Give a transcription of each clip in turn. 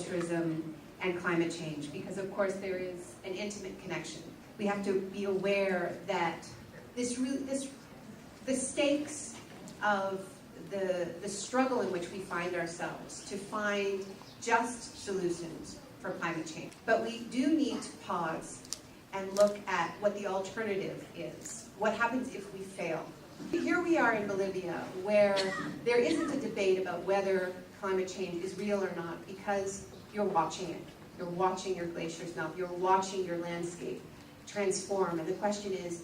militarism and climate change, because of course there is an intimate connection. We have to be aware that the stakes of the struggle in which we find ourselves to find just solutions for climate change. But we do need to pause and look at what the alternative is. What happens if we fail? Here we are in Bolivia, where there isn't a debate about whether climate change is real or not, because you're watching it. You're watching your glaciers melt. You're watching your landscape transform. And the question is,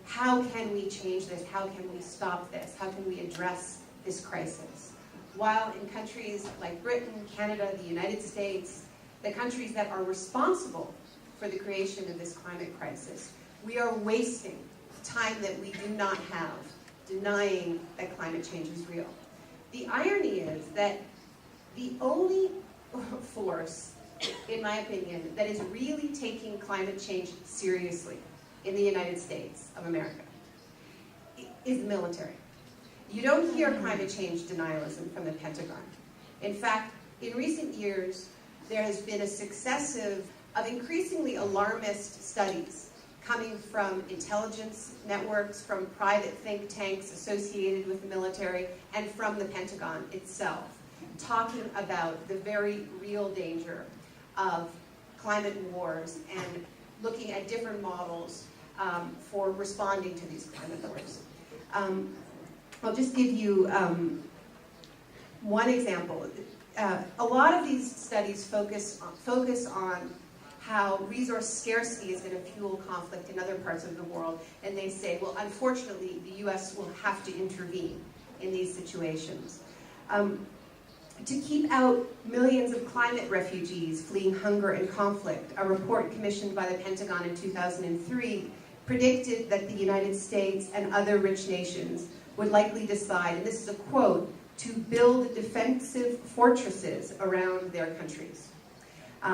how can we change this? How can we stop this? How can we address this crisis? While in countries like Britain, Canada, the United States, the countries that are responsible for the creation of this climate crisis, we are wasting time that we do not have, denying that climate change is real. The irony is that the only force, in my opinion, that is really taking climate change seriously in the United States of America is the military. You don't hear climate change denialism from the Pentagon. In fact, in recent years, there has been a successive of increasingly alarmist studies coming from intelligence networks, from private think tanks associated with the military, and from the Pentagon itself, talking about the very real danger of climate wars and looking at different models for responding to these climate wars. I'll just give you one example. A lot of these studies focus on how resource scarcity is going to fuel conflict in other parts of the world, and they say, well, unfortunately, the US will have to intervene in these situations. To keep out millions of climate refugees fleeing hunger and conflict, a report commissioned by the Pentagon in 2003 predicted that the United States and other rich nations would likely decide, and this is a quote, to build defensive fortresses around their countries.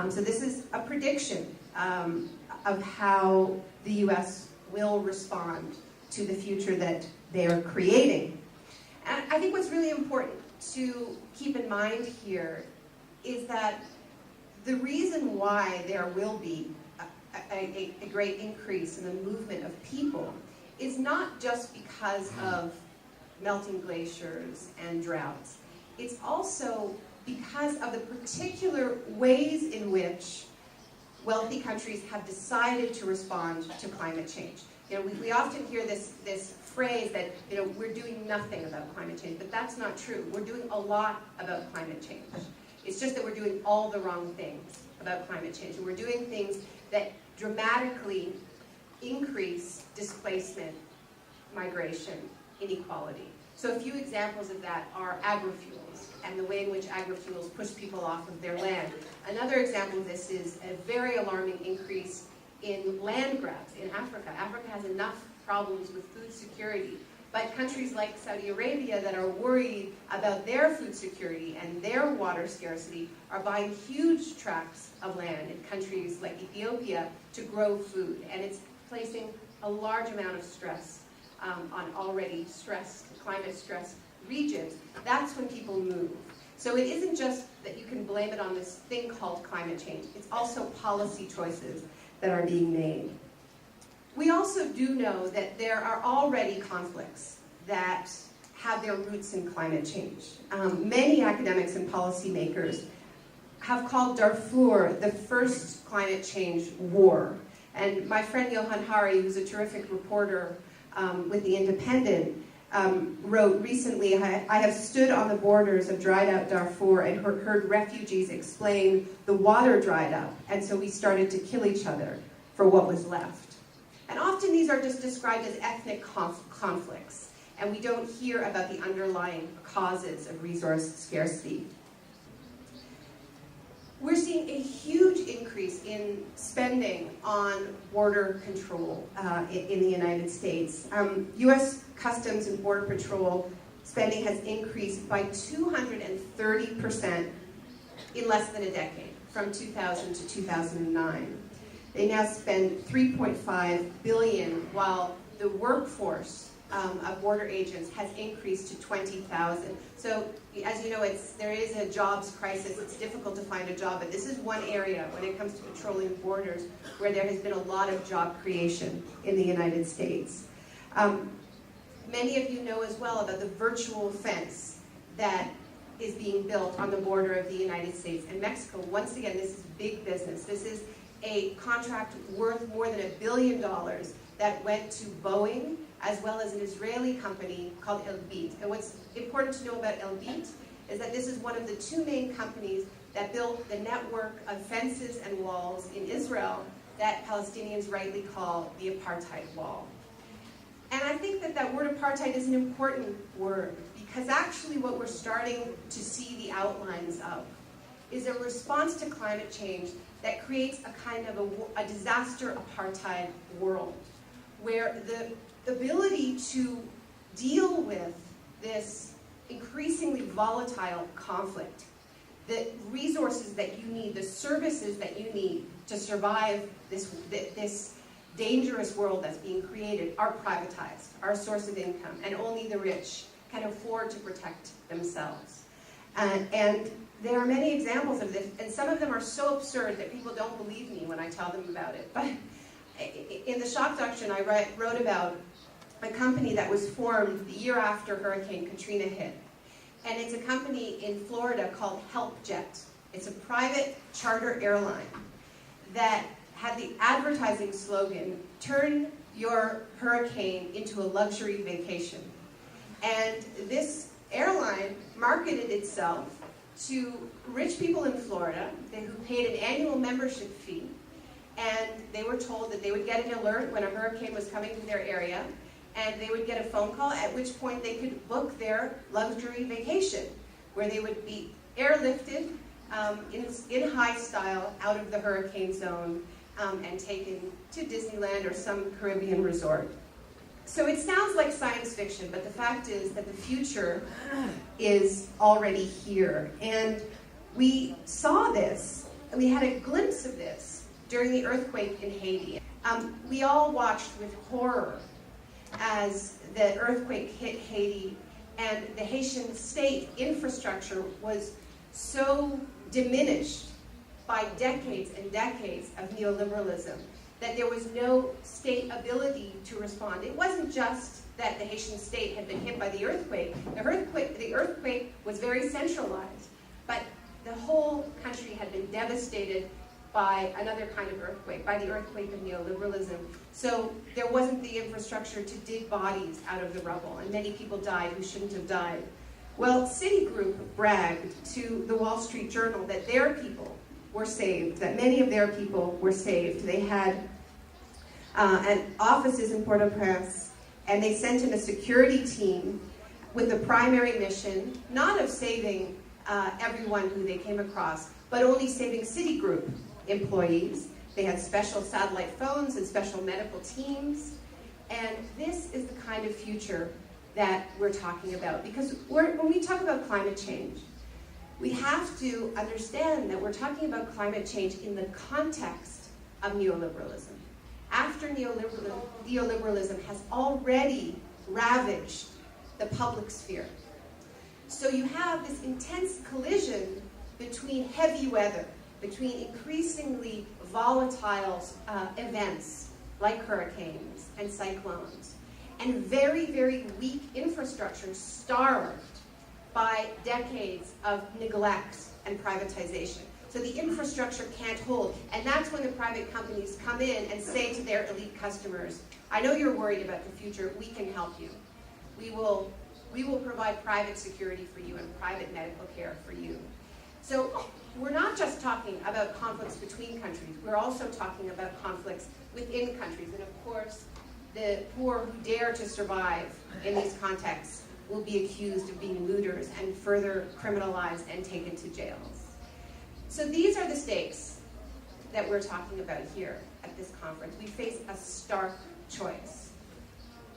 So this is a prediction of how the US will respond to the future that they are creating. And I think what's really important to keep in mind here is that the reason why there will be a great increase in the movement of people is not just because of melting glaciers and droughts. It's also because of the particular ways in which wealthy countries have decided to respond to climate change. You know, we often hear this phrase that, you know, we're doing nothing about climate change, but that's not true. We're doing a lot about climate change. It's just that we're doing all the wrong things about climate change. And we're doing things that dramatically increase displacement, migration, inequality. So a few examples of that are agrofuels and the way in which agrofuels push people off of their land. Another example of this is a very alarming increase in land grabs in Africa. Africa has enough problems with food security, but countries like Saudi Arabia that are worried about their food security and their water scarcity are buying huge tracts of land in countries like Ethiopia to grow food, and it's placing a large amount of stress on already stressed, climate-stressed regions. That's when people move. So it isn't just that you can blame it on this thing called climate change. It's also policy choices that are being made. We also do know that there are already conflicts that have their roots in climate change. Many academics and policymakers have called Darfur the first climate change war. And my friend Johan Hari, who's a terrific reporter with The Independent, wrote recently, I have stood on the borders of dried out Darfur and heard refugees explain the water dried up, and so we started to kill each other for what was left. And often these are just described as ethnic conflicts, and we don't hear about the underlying causes of resource scarcity. We're seeing a huge increase in spending on border control in the United States. U.S. Customs and Border Patrol spending has increased by 230% in less than a decade, from 2000 to 2009. They now spend $3.5 billion, while the workforce of border agents has increased to 20,000. So as you know, there is a jobs crisis. It's difficult to find a job, but this is one area when it comes to patrolling borders where there has been a lot of job creation in the United States. Many of you know as well about the virtual fence that is being built on the border of the United States and Mexico. Once again, this is big business. This is a contract worth more than $1 billion that went to Boeing, as well as an Israeli company called Elbit. And what's important to know about Elbit is that this is one of the two main companies that built the network of fences and walls in Israel that Palestinians rightly call the apartheid wall. And I think that that word apartheid is an important word, because actually what we're starting to see the outlines of is a response to climate change that creates a kind of a disaster apartheid world, where the ability to deal with this increasingly volatile conflict, the resources that you need, the services that you need to survive this dangerous world that's being created are privatized, are a source of income, and only the rich can afford to protect themselves. And there are many examples of this, and some of them are so absurd that people don't believe me when I tell them about it. But in the shock doctrine, I wrote about a company that was formed the year after Hurricane Katrina hit. And it's a company in Florida called HelpJet. It's a private charter airline that had the advertising slogan, "Turn your hurricane into a luxury vacation." And this airline marketed itself to rich people in Florida who paid an annual membership fee, and they were told that they would get an alert when a hurricane was coming to their area, and they would get a phone call, at which point they could book their luxury vacation, where they would be airlifted in high style out of the hurricane zone and taken to Disneyland or some Caribbean resort. So it sounds like science fiction, but the fact is that the future is already here. And we saw this, and we had a glimpse of this during the earthquake in Haiti. We all watched with horror as the earthquake hit Haiti, and the Haitian state infrastructure was so diminished by decades and decades of neoliberalism that there was no state ability to respond. It wasn't just that the Haitian state had been hit by the earthquake. The earthquake was very centralized, but the whole country had been devastated by another kind of earthquake, by the earthquake of neoliberalism. So there wasn't the infrastructure to dig bodies out of the rubble, and many people died who shouldn't have died. Well, Citigroup bragged to the Wall Street Journal that their people were saved, that many of their people were saved. They had offices in Port-au-Prince, and they sent in a security team with the primary mission, not of saving everyone who they came across, but only saving Citigroup employees. They had special satellite phones and special medical teams. And this is the kind of future that we're talking about. Because when we talk about climate change, we have to understand that we're talking about climate change in the context of neoliberalism. After neoliberalism has already ravaged the public sphere. So you have this intense collision between heavy weather, between increasingly volatile events like hurricanes and cyclones, and very, very weak infrastructure starved by decades of neglect and privatization. So the infrastructure can't hold, and that's when the private companies come in and say to their elite customers, I know you're worried about the future, we can help you. We will provide private security for you and private medical care for you. So we're not just talking about conflicts between countries, we're also talking about conflicts within countries. And of course, the poor who dare to survive in these contexts will be accused of being looters and further criminalized and taken to jails. So these are the stakes that we're talking about here at this conference. We face a stark choice.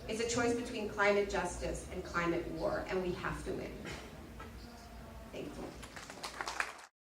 It's a choice between climate justice and climate war, and we have to win.